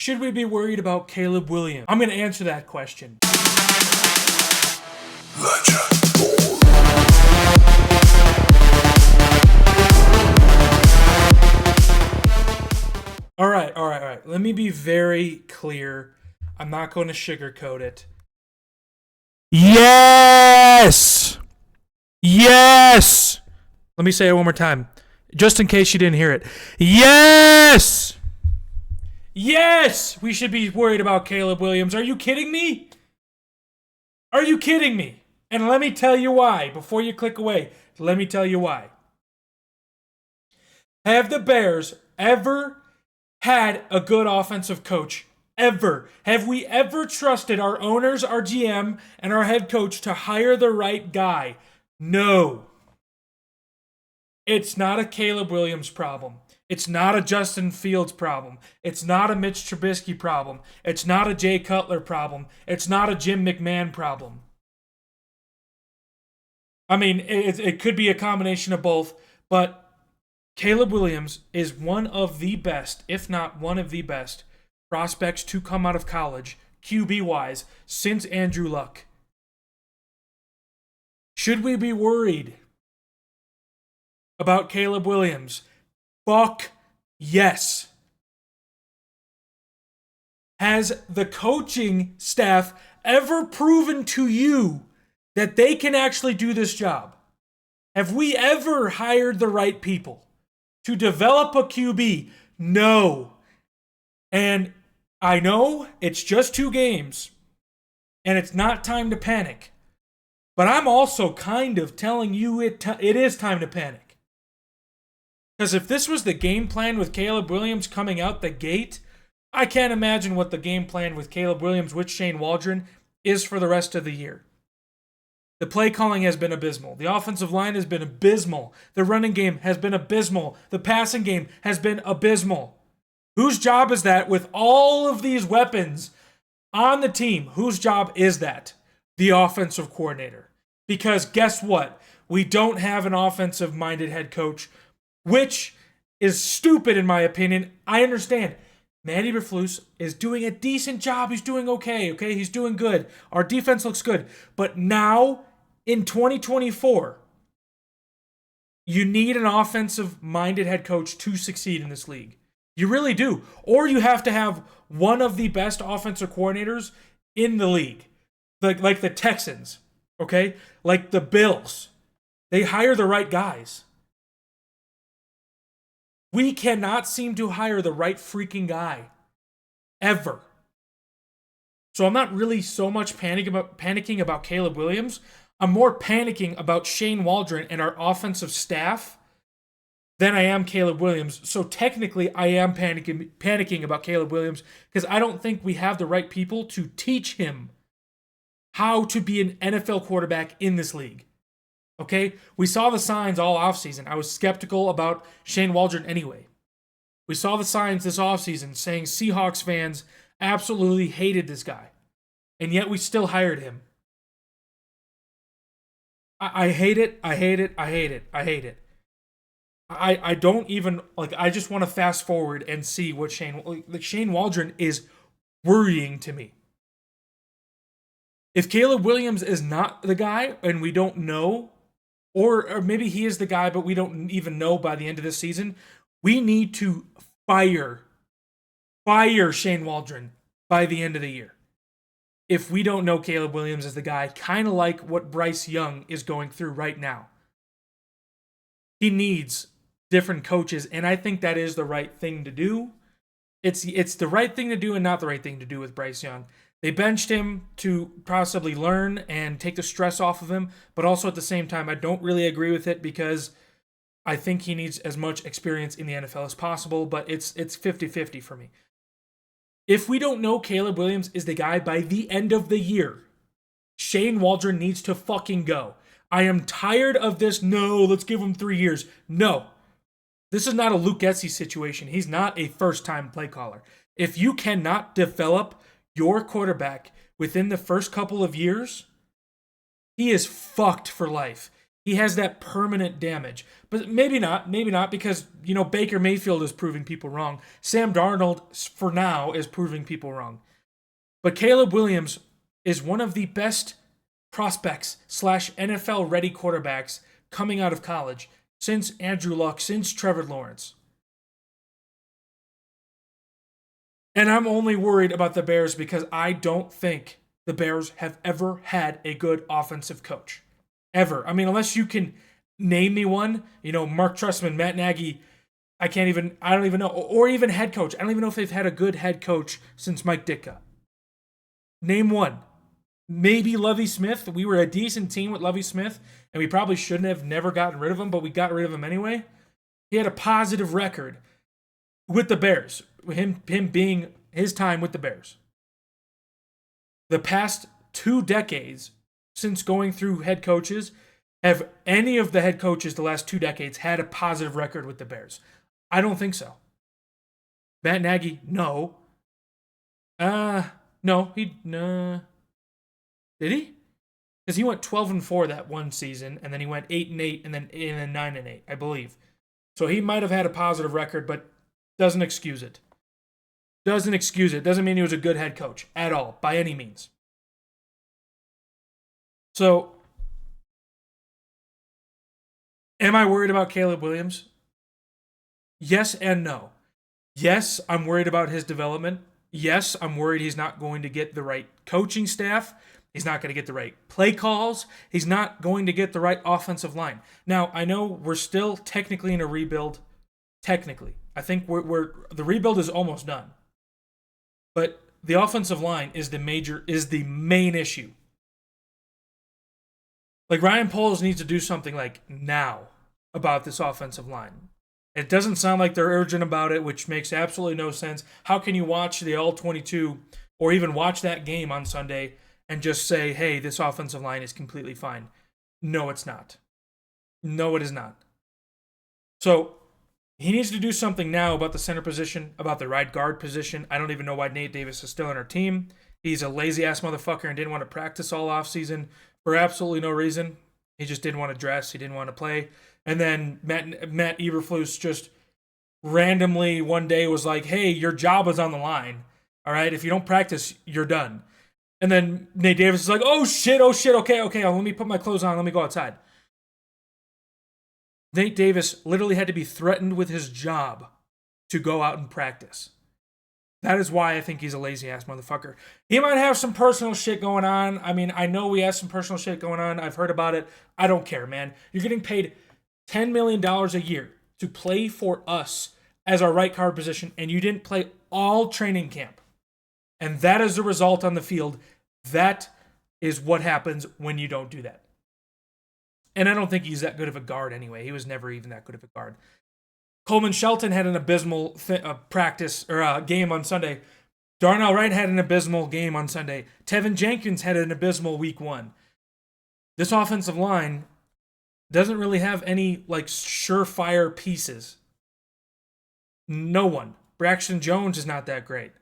Should we be worried about Caleb Williams? I'm going to answer that question. All right. Let me be very clear. I'm not going to sugarcoat it. Yes! Yes! Let me say it one more time, just in case you didn't hear it. Yes! Yes! We should be worried about Caleb Williams. Are you kidding me? Are you kidding me? And let me tell you why. Before you click away, let me tell you why. Have the Bears ever had a good offensive coach? Ever? Have we ever trusted our owners, our GM, and our head coach to hire the right guy? No. It's not a Caleb Williams problem. It's not a Justin Fields problem. It's not a Mitch Trubisky problem. It's not a Jay Cutler problem. It's not a Jim McMahon problem. I mean, it could be a combination of both, but Caleb Williams is one of the best, if not one of the best, prospects to come out of college, QB-wise, since Andrew Luck. Should we be worried about Caleb Williams? Fuck yes. Has the coaching staff ever proven to you that they can actually do this job? Have we ever hired the right people to develop a QB? No. And I know it's just 2 games, and it's not time to panic. But I'm also kind of telling you it is time to panic. Because if this was the game plan with Caleb Williams coming out the gate, I can't imagine what the game plan with Caleb Williams with Shane Waldron is for the rest of the year. The play calling has been abysmal. The offensive line has been abysmal. The running game has been abysmal. The passing game has been abysmal. Whose job is that with all of these weapons on the team? Whose job is that? The offensive coordinator. Because guess what? We don't have an offensive-minded head coach, which is stupid in my opinion. I understand. Matty Eberflus is doing a decent job. He's doing okay? He's doing good. Our defense looks good. But now, in 2024, you need an offensive-minded head coach to succeed in this league. You really do. Or you have to have one of the best offensive coordinators in the league. Like the Texans, okay? Like the Bills. They hire the right guys. We cannot seem to hire the right freaking guy. Ever. So I'm not really so much panicking about Caleb Williams. I'm more panicking about Shane Waldron and our offensive staff than I am Caleb Williams. So technically, I am panicking about Caleb Williams because I don't think we have the right people to teach him how to be an NFL quarterback in this league. Okay? We saw the signs all offseason. I was skeptical about Shane Waldron anyway. We saw the signs this offseason saying Seahawks fans absolutely hated this guy. And yet we still hired him. I hate it. I don't even, I just want to fast forward and see what Shane Waldron is worrying to me. If Caleb Williams is not the guy and we don't know, or maybe he is the guy but we don't even know by the end of this season, we need to fire Shane Waldron by the end of the year. If we don't know Caleb Williams is the guy, kind of like what Bryce Young is going through right now. He needs different coaches, and I think that is the right thing to do. It's the right thing to do and not the right thing to do with Bryce Young. They benched him to possibly learn and take the stress off of him, but also at the same time, I don't really agree with it because I think he needs as much experience in the NFL as possible, but it's 50-50 for me. If we don't know Caleb Williams is the guy by the end of the year, Shane Waldron needs to fucking go. I am tired of this, no, let's give him 3 years. No. This is not a Luke Getsy situation. He's not a first-time play caller. If you cannot develop your quarterback within the first couple of years, he is fucked for life. He has that permanent damage. But maybe not because, Baker Mayfield is proving people wrong. Sam Darnold, for now, is proving people wrong. But Caleb Williams is one of the best prospects / NFL ready quarterbacks coming out of college since Andrew Luck, since Trevor Lawrence. And I'm only worried about the Bears because I don't think the Bears have ever had a good offensive coach. Ever. I mean, unless you can name me one, Mark Trestman, Matt Nagy, I don't even know. Or even head coach. I don't even know if they've had a good head coach since Mike Ditka. Name one. Maybe Lovie Smith. We were a decent team with Lovie Smith, and we probably shouldn't have never gotten rid of him, but we got rid of him anyway. He had a positive record with the Bears. Him being his time with the Bears. The past 2 decades since going through head coaches, have any of the head coaches the last 2 decades had a positive record with the Bears? I don't think so. Matt Nagy, no. No, did he? Because he went 12-4 that one season, and then he went 8-8, and then 9-8, I believe. So he might have had a positive record, but doesn't excuse it. Doesn't mean he was a good head coach at all, by any means. So, am I worried about Caleb Williams? Yes and no. Yes, I'm worried about his development. Yes, I'm worried he's not going to get the right coaching staff. He's not going to get the right play calls. He's not going to get the right offensive line. Now, I know we're still technically in a rebuild. Technically. I think the rebuild is almost done. But the offensive line is the main issue. Like, Ryan Poles needs to do something like now about this offensive line. It doesn't sound like they're urgent about it, which makes absolutely no sense. How can you watch the All-22 or even watch that game on Sunday and just say, hey, this offensive line is completely fine? No, it's not. No, it is not. So he needs to do something now about the center position, about the right guard position. I don't even know why Nate Davis is still on our team. He's a lazy-ass motherfucker and didn't want to practice all offseason for absolutely no reason. He just didn't want to dress. He didn't want to play. And then Matt Eberflus just randomly one day was like, hey, your job is on the line. All right? If you don't practice, you're done. And then Nate Davis is like, oh, shit, okay, let me put my clothes on. Let me go outside. Nate Davis literally had to be threatened with his job to go out and practice. That is why I think he's a lazy-ass motherfucker. He might have some personal shit going on. I mean, I know he has some personal shit going on. I've heard about it. I don't care, man. You're getting paid $10 million a year to play for us as our right guard position, and you didn't play all training camp. And that is the result on the field. That is what happens when you don't do that. And I don't think he's that good of a guard anyway. He was never even that good of a guard. Coleman Shelton had an abysmal practice or game on Sunday. Darnell Wright had an abysmal game on Sunday. Tevin Jenkins had an abysmal week 1. This offensive line doesn't really have any surefire pieces. No one. Braxton Jones is not that great.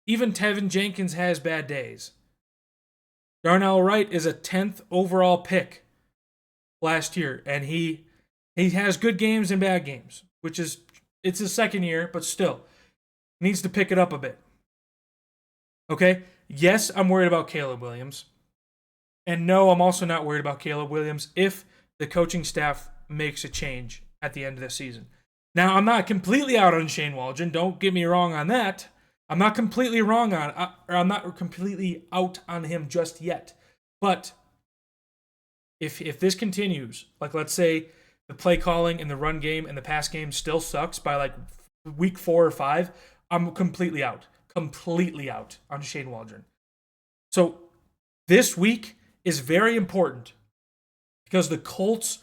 Even Tevin Jenkins has bad days. Darnell Wright is a 10th overall pick last year, and he has good games and bad games, which is, it's his second year, but still, needs to pick it up a bit. Okay? Yes, I'm worried about Caleb Williams. And no, I'm also not worried about Caleb Williams if the coaching staff makes a change at the end of the season. Now, I'm not completely out on Shane Waldron. Don't get me wrong on that. I'm not completely I'm not completely out on him just yet. But if this continues, let's say the play calling and the run game and the pass game still sucks by week 4 or 5, I'm completely out on Shane Waldron. So this week is very important because the Colts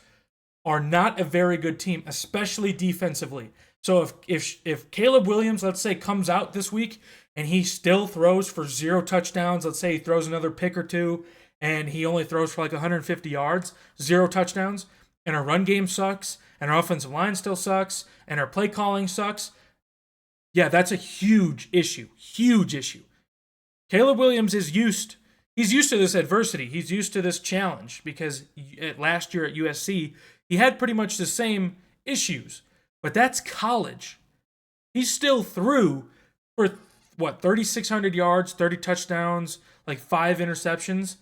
are not a very good team, especially defensively. So if Caleb Williams, let's say, comes out this week and he still throws for 0 touchdowns, let's say he throws another pick or 2 and he only throws for 150 yards, 0 touchdowns, and our run game sucks, and our offensive line still sucks, and our play calling sucks, yeah, that's a huge issue. Huge issue. Caleb Williams is used He's used to this adversity. He's used to this challenge because last year at USC, he had pretty much the same issues. But that's college. He still threw for, 3,600 yards, 30 touchdowns, like 5 interceptions,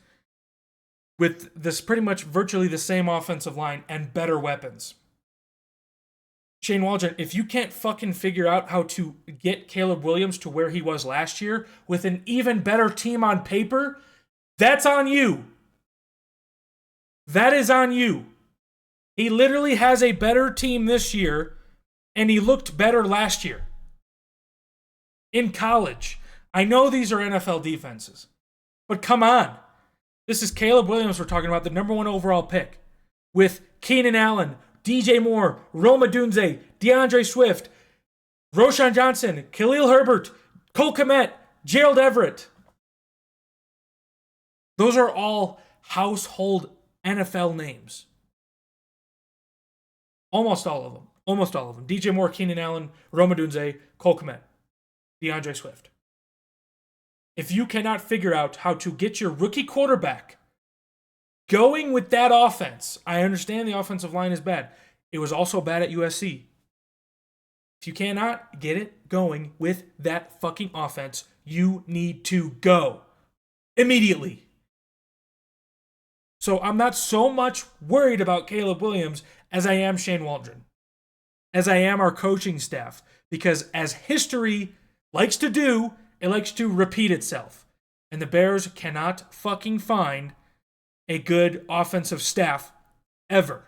with this pretty much virtually the same offensive line and better weapons. Shane Waldron, if you can't fucking figure out how to get Caleb Williams to where he was last year with an even better team on paper, that's on you. That is on you. He literally has a better team this year, and he looked better last year. In college. I know these are NFL defenses, but come on. This is Caleb Williams we're talking about, the number 1 overall pick, with Keenan Allen, DJ Moore, Rome Odunze, DeAndre Swift, Roshan Johnson, Khalil Herbert, Cole Kmet, Gerald Everett. Those are all household NFL names. Almost all of them. DJ Moore, Keenan Allen, Rome Odunze, Cole Kmet, DeAndre Swift. If you cannot figure out how to get your rookie quarterback going with that offense, I understand the offensive line is bad. It was also bad at USC. If you cannot get it going with that fucking offense, you need to go immediately. So I'm not so much worried about Caleb Williams as I am Shane Waldron, as I am our coaching staff, because as history likes to do, it likes to repeat itself. And the Bears cannot fucking find a good offensive staff ever.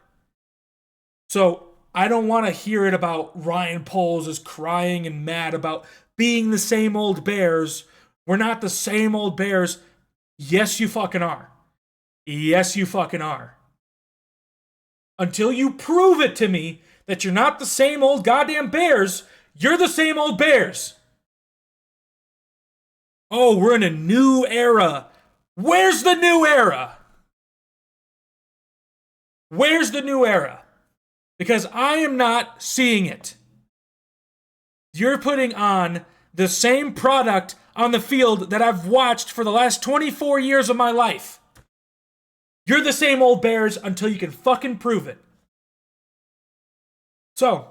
So I don't want to hear it about Ryan Poles is crying and mad about being the same old Bears. We're not the same old Bears. Yes, you fucking are. Yes, you fucking are. Until you prove it to me that you're not the same old goddamn Bears, you're the same old Bears. Oh, we're in a new era. Where's the new era? Where's the new era? Because I am not seeing it. You're putting on the same product on the field that I've watched for the last 24 years of my life. You're the same old Bears until you can fucking prove it. So,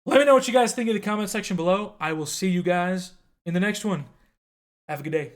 let me know what you guys think in the comment section below. I will see you guys in the next one. Have a good day.